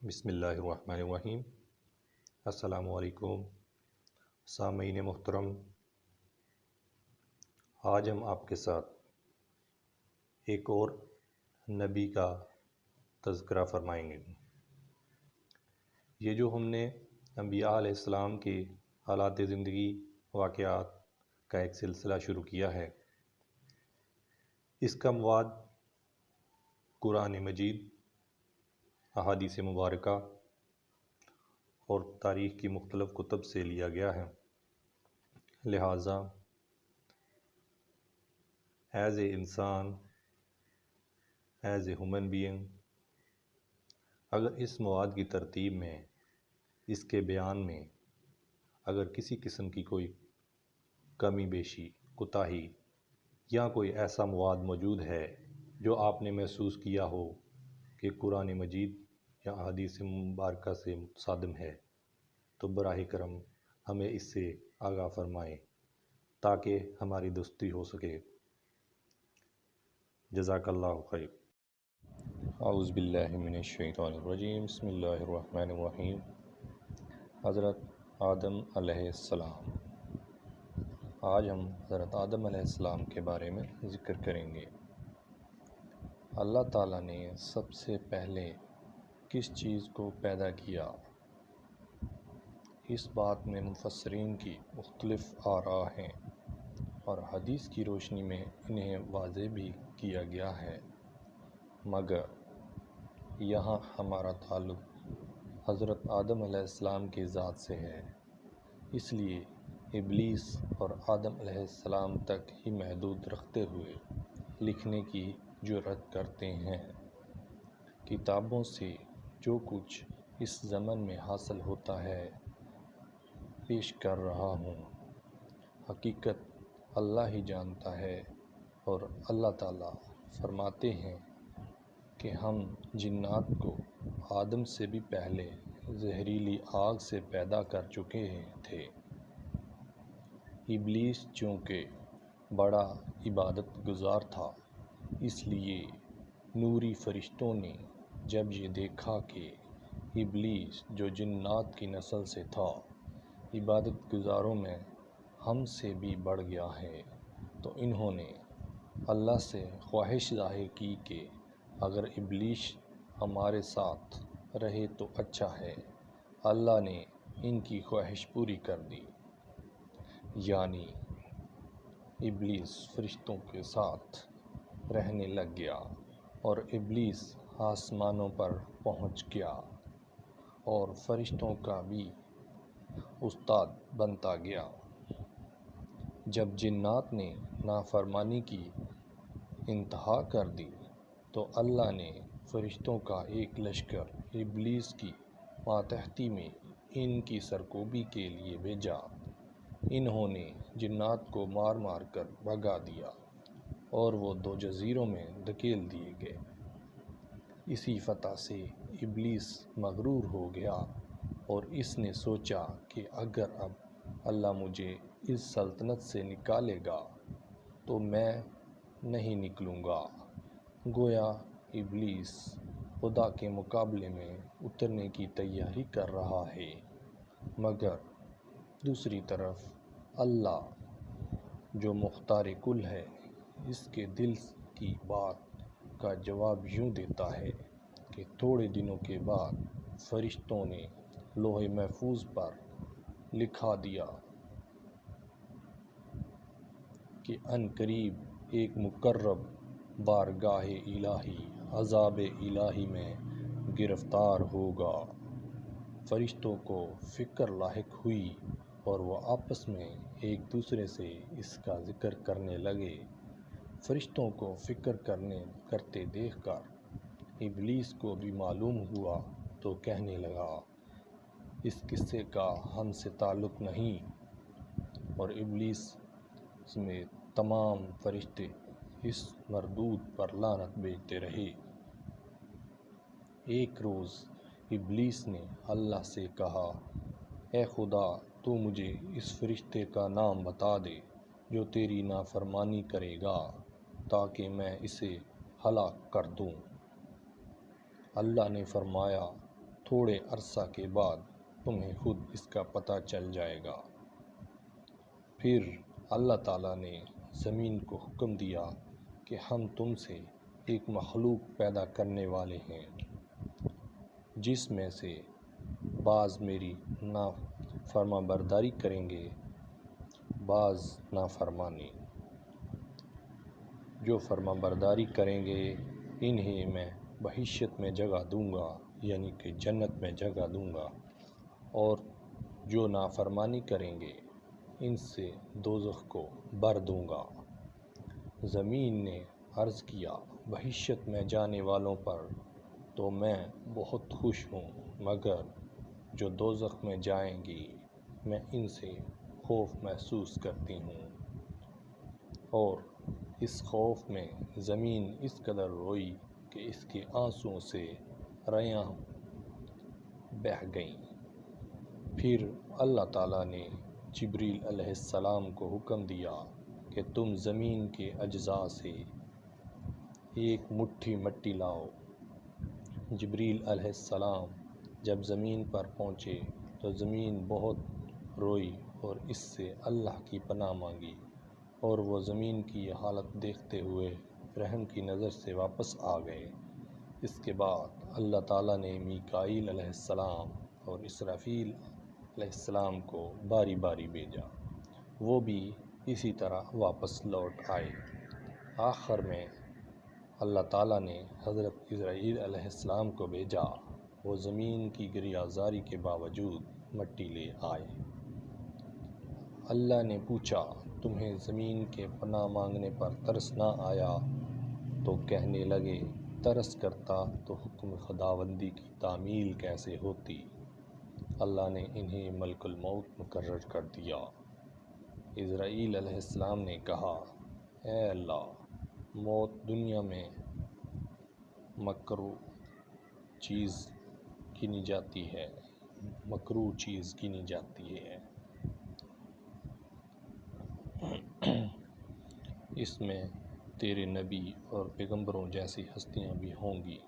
بسم اللہ الرحمن الرحیم۔ السلام علیکم سامعین محترم، آج ہم آپ کے ساتھ ایک اور نبی کا تذکرہ فرمائیں گے۔ یہ جو ہم نے انبیاء علیہ السلام کے حالات زندگی واقعات کا ایک سلسلہ شروع کیا ہے، اس کا مواد قرآن مجید، احادیث مبارکہ اور تاریخ کی مختلف کتب سے لیا گیا ہے۔ لہٰذا ایز اے انسان، ایز اے ہیومن بینگ، اگر اس مواد کی ترتیب میں، اس کے بیان میں اگر کسی قسم کی کوئی کمی بیشی، کوتاہی یا کوئی ایسا مواد موجود ہے جو آپ نے محسوس کیا ہو کہ قرآن مجید یا احادیث مبارکہ سے متصادم ہے، تو براہ کرم ہمیں اس سے آگاہ فرمائیں تاکہ ہماری درستی ہو سکے۔ جزاک اللہ خیر۔ اعوذ باللہ من الشیطان الرجیم، بسم اللہ الرحمن الرحیم۔ حضرت آدم علیہ السلام۔ آج ہم حضرت آدم علیہ السلام کے بارے میں ذکر کریں گے۔ اللہ تعالیٰ نے سب سے پہلے کس چیز کو پیدا کیا؟ اس بات میں مفسرین کی مختلف آراء ہیں اور حدیث کی روشنی میں انہیں واضح بھی کیا گیا ہے، مگر یہاں ہمارا تعلق حضرت آدم علیہ السلام کی ذات سے ہے، اس لیے ابلیس اور آدم علیہ السلام تک ہی محدود رکھتے ہوئے لکھنے کی جرأت کرتے ہیں۔ کتابوں سے جو کچھ اس زمن میں حاصل ہوتا ہے پیش کر رہا ہوں، حقیقت اللہ ہی جانتا ہے، اور اللہ تعالیٰ فرماتے ہیں کہ ہم جنات کو آدم سے بھی پہلے زہریلی آگ سے پیدا کر چکے تھے۔ ابلیس چونکہ بڑا عبادت گزار تھا، اس لیے نوری فرشتوں نے جب یہ دیکھا کہ ابلیس جو جنات کی نسل سے تھا، عبادت گزاروں میں ہم سے بھی بڑھ گیا ہے، تو انہوں نے اللہ سے خواہش ظاہر کی کہ اگر ابلیس ہمارے ساتھ رہے تو اچھا ہے۔ اللہ نے ان کی خواہش پوری کر دی، یعنی ابلیس فرشتوں کے ساتھ رہنے لگ گیا اور ابلیس آسمانوں پر پہنچ گیا اور فرشتوں کا بھی استاد بنتا گیا۔ جب جنات نے نافرمانی کی انتہا کر دی تو اللہ نے فرشتوں کا ایک لشکر ابلیس کی ماتحتی میں ان کی سرکوبی کے لیے بھیجا۔ انہوں نے جنات کو مار مار کر بھگا دیا اور وہ دو جزیروں میں دھکیل دیے گئے۔ اسی فتح سے ابلیس مغرور ہو گیا اور اس نے سوچا کہ اگر اب اللہ مجھے اس سلطنت سے نکالے گا تو میں نہیں نکلوں گا۔ گویا ابلیس خدا کے مقابلے میں اترنے کی تیاری کر رہا ہے، مگر دوسری طرف اللہ جو مختار کل ہے، اس کے دل کی بات کا جواب یوں دیتا ہے کہ تھوڑے دنوں کے بعد فرشتوں نے لوح محفوظ پر لکھا دیا کہ عنقریب ایک مقرب بارگاہ الہی، عذاب الہی میں گرفتار ہوگا۔ فرشتوں کو فکر لاحق ہوئی اور وہ آپس میں ایک دوسرے سے اس کا ذکر کرنے لگے۔ فرشتوں کو فکر کرتے دیکھ کر ابلیس کو بھی معلوم ہوا تو کہنے لگا، اس قصے کا ہم سے تعلق نہیں، اور ابلیس سمیت تمام فرشتے اس مردود پر لعنت بھیجتے رہے۔ ایک روز ابلیس نے اللہ سے کہا، اے خدا، تو مجھے اس فرشتے کا نام بتا دے جو تیری نافرمانی کرے گا تاکہ میں اسے ہلاک کر دوں۔ اللہ نے فرمایا، تھوڑے عرصہ کے بعد تمہیں خود اس کا پتہ چل جائے گا۔ پھر اللہ تعالیٰ نے زمین کو حکم دیا کہ ہم تم سے ایک مخلوق پیدا کرنے والے ہیں جس میں سے بعض میری فرما برداری کریں گے، بعض نافرمانی۔ جو فرما برداری کریں گے انہیں میں بہشت میں جگہ دوں گا، یعنی کہ جنت میں جگہ دوں گا، اور جو نافرمانی کریں گے ان سے دوزخ کو بھر دوں گا۔ زمین نے عرض کیا، بہشت میں جانے والوں پر تو میں بہت خوش ہوں، مگر جو دوزخ میں جائیں گی میں ان سے خوف محسوس کرتی ہوں۔ اور اس خوف میں زمین اس قدر روئی کہ اس کے آنسوؤں سے ریاں بہہ گئیں۔ پھر اللہ تعالیٰ نے جبریل علیہ السلام کو حکم دیا کہ تم زمین کے اجزاء سے ایک مٹھی مٹی لاؤ۔ جبریل علیہ السلام جب زمین پر پہنچے تو زمین بہت روئی اور اس سے اللہ کی پناہ مانگی، اور وہ زمین کی یہ حالت دیکھتے ہوئے رحم کی نظر سے واپس آ گئے۔ اس کے بعد اللہ تعالیٰ نے میکائیل علیہ السلام اور اسرافیل علیہ السلام کو باری باری بھیجا، وہ بھی اسی طرح واپس لوٹ آئے۔ آخر میں اللہ تعالیٰ نے حضرت اسرائیل علیہ السلام کو بھیجا، وہ زمین کی گریہ زاری کے باوجود مٹی لے آئے۔ اللہ نے پوچھا، تمہیں زمین کے پناہ مانگنے پر ترس نہ آیا؟ تو کہنے لگے، ترس کرتا تو حکم خداوندی کی تعمیل کیسے ہوتی؟ اللہ نے انہیں ملک الموت مقرر کر دیا۔ اسرائیل علیہ السلام نے کہا، اے اللہ، موت دنیا میں مکروہ چیز گنی جاتی ہے، اس میں تیرے نبی اور پیغمبروں جیسی ہستیاں بھی ہوں گی،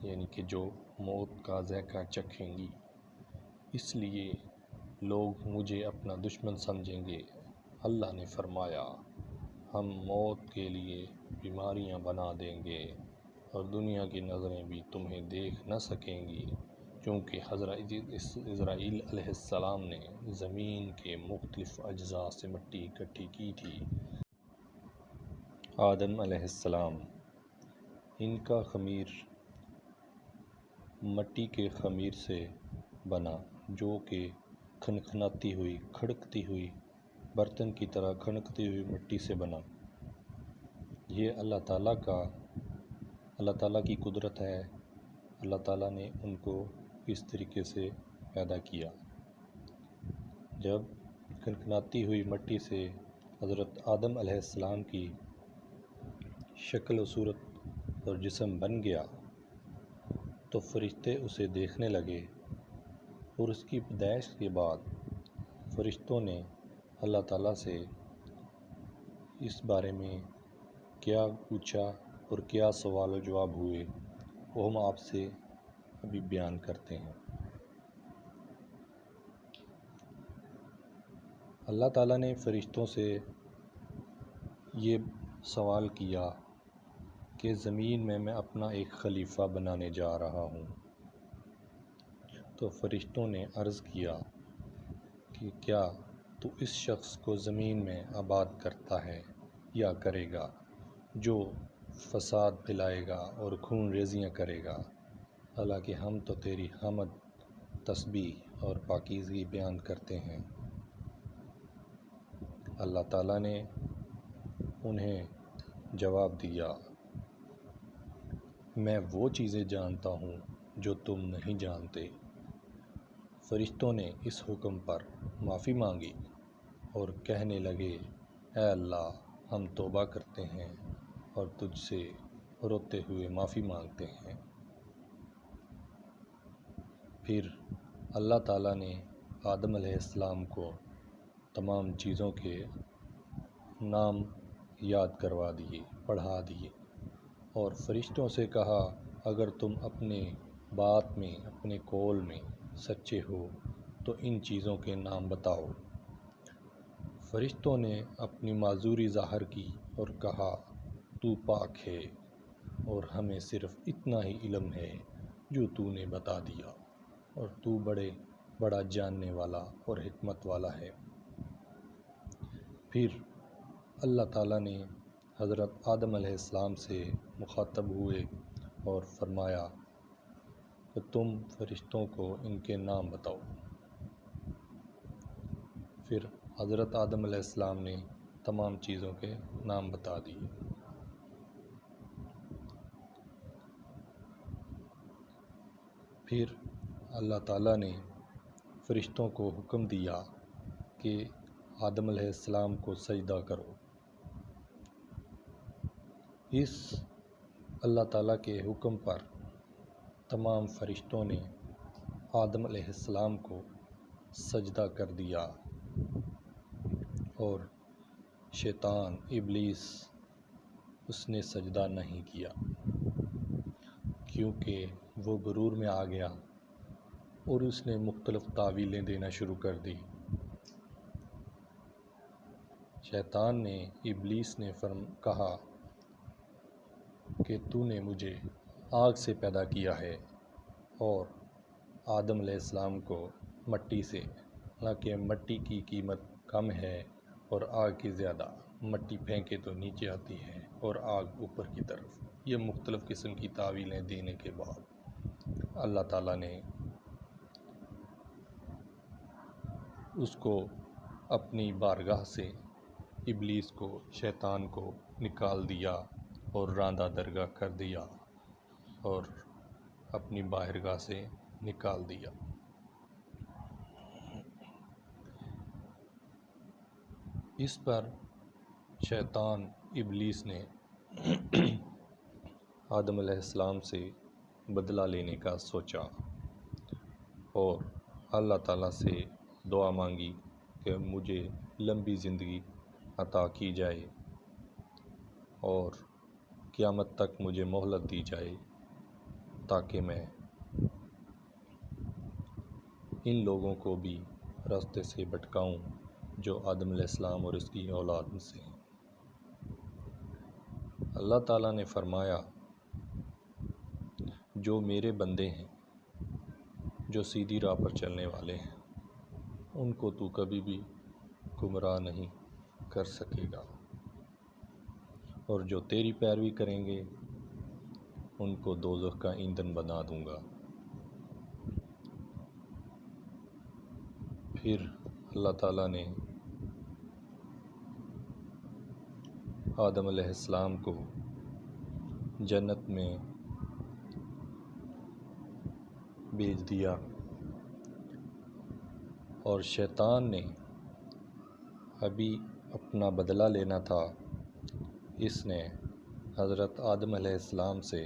یعنی کہ جو موت کا ذائقہ چکھیں گی، اس لیے لوگ مجھے اپنا دشمن سمجھیں گے۔ اللہ نے فرمایا، ہم موت کے لیے بیماریاں بنا دیں گے اور دنیا کی نظریں بھی تمہیں دیکھ نہ سکیں گی، چونکہ حضرت اسرائیل علیہ السلام نے زمین کے مختلف اجزاء سے مٹی اکٹھی کی تھی۔ آدم علیہ السلام، ان کا خمیر مٹی کے خمیر سے بنا جو کہ کھنکھناتی ہوئی، کھڑکتی ہوئی، برتن کی طرح کھڑکتی ہوئی مٹی سے بنا۔ یہ اللہ تعالیٰ کی قدرت ہے۔ اللہ تعالیٰ نے ان کو اس طریقے سے پیدا کیا۔ جب کھنکھناتی ہوئی مٹی سے حضرت آدم علیہ السلام کی شکل و صورت اور جسم بن گیا تو فرشتے اسے دیکھنے لگے، اور اس کی پیدائش کے بعد فرشتوں نے اللہ تعالیٰ سے اس بارے میں کیا پوچھا اور کیا سوال و جواب ہوئے، وہ ہم آپ سے ابھی بیان کرتے ہیں۔ اللہ تعالیٰ نے فرشتوں سے یہ سوال کیا کہ زمین میں اپنا ایک خلیفہ بنانے جا رہا ہوں۔ تو فرشتوں نے عرض کیا کہ کیا تو اس شخص کو زمین میں آباد کرتا ہے یا کرے گا جو فساد پھیلائے گا اور خون ریزیاں کرے گا؟ حالانکہ ہم تو تیری حمد، تسبیح اور پاکیزگی بیان کرتے ہیں۔ اللہ تعالیٰ نے انہیں جواب دیا، میں وہ چیزیں جانتا ہوں جو تم نہیں جانتے۔ فرشتوں نے اس حکم پر معافی مانگی اور کہنے لگے، اے اللہ، ہم توبہ کرتے ہیں اور تجھ سے روتے ہوئے معافی مانگتے ہیں۔ پھر اللہ تعالیٰ نے آدم علیہ السلام کو تمام چیزوں کے نام یاد کروا دیے، پڑھا دیے، اور فرشتوں سے کہا، اگر تم اپنے بات میں اپنے قول میں سچے ہو تو ان چیزوں کے نام بتاؤ۔ فرشتوں نے اپنی معذوری ظاہر کی اور کہا تو پاک ہے اور ہمیں صرف اتنا ہی علم ہے جو تو نے بتا دیا، اور تو بڑا جاننے والا اور حکمت والا ہے۔ پھر اللہ تعالیٰ نے حضرت آدم علیہ السلام سے مخاطب ہوئے اور فرمایا کہ تم فرشتوں کو ان کے نام بتاؤ۔ پھر حضرت آدم علیہ السلام نے تمام چیزوں کے نام بتا دیے۔ پھر اللہ تعالیٰ نے فرشتوں کو حکم دیا کہ آدم علیہ السلام کو سجدہ کرو۔ اس اللہ تعالیٰ کے حکم پر تمام فرشتوں نے آدم علیہ السلام کو سجدہ کر دیا، اور شیطان ابلیس اس نے سجدہ نہیں کیا، کیونکہ وہ غرور میں آ گیا اور اس نے مختلف تعویلیں دینا شروع کر دی۔ شیطان نے ابلیس نے کہا کہ تو نے مجھے آگ سے پیدا کیا ہے اور آدم علیہ السلام کو مٹی سے، حالانکہ مٹی کی قیمت کم ہے اور آگ کی زیادہ، مٹی پھینکے تو نیچے آتی ہے اور آگ اوپر کی طرف۔ یہ مختلف قسم کی تعویلیں دینے کے بعد اللہ تعالیٰ نے اس کو اپنی بارگاہ سے، ابلیس کو، شیطان کو نکال دیا اور راندہ درگاہ کر دیا اور اپنی بارگاہ سے نکال دیا۔ اس پر شیطان ابلیس نے آدم علیہ السلام سے بدلہ لینے کا سوچا اور اللہ تعالیٰ سے دعا مانگی کہ مجھے لمبی زندگی عطا کی جائے اور قیامت تک مجھے مہلت دی جائے تاکہ میں ان لوگوں کو بھی راستے سے بھٹکاؤں جو آدم علیہ السلام اور اس کی اولاد میں سے ہیں۔ اللہ تعالیٰ نے فرمایا جو میرے بندے ہیں، جو سیدھی راہ پر چلنے والے ہیں، ان کو تو کبھی بھی گمراہ نہیں کر سکے گا، اور جو تیری پیروی کریں گے ان کو دوزخ کا ایندھن بنا دوں گا۔ پھر اللہ تعالیٰ نے آدم علیہ السلام کو جنت میں بھیج دیا، اور شیطان نے ابھی اپنا بدلہ لینا تھا۔ اس نے حضرت آدم علیہ السلام سے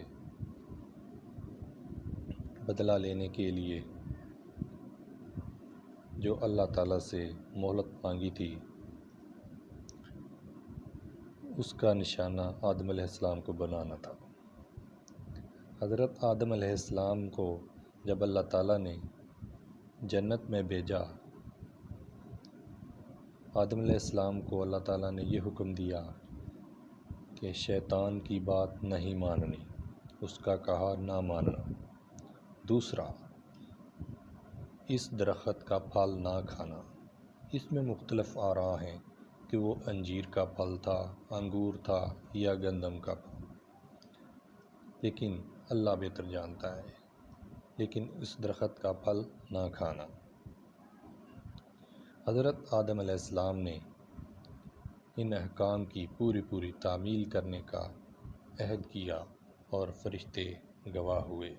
بدلہ لینے کے لیے جو اللہ تعالیٰ سے مہلت مانگی تھی، اس کا نشانہ آدم علیہ السلام کو بنانا تھا۔ حضرت آدم علیہ السلام کو جب اللہ تعالیٰ نے جنت میں بھیجا، آدم علیہ السلام کو اللہ تعالیٰ نے یہ حکم دیا کہ شیطان کی بات نہیں ماننی، اس کا کہا نہ ماننا۔ دوسرا، اس درخت کا پھل نہ کھانا۔ اس میں مختلف آراء ہیں کہ وہ انجیر کا پھل تھا، انگور تھا یا گندم کا پھل، لیکن اللہ بہتر جانتا ہے۔ لیکن اس درخت کا پھل نہ کھانا۔ حضرت آدم علیہ السلام نے ان احکام کی پوری تعمیل کرنے کا عہد کیا اور فرشتے گواہ ہوئے۔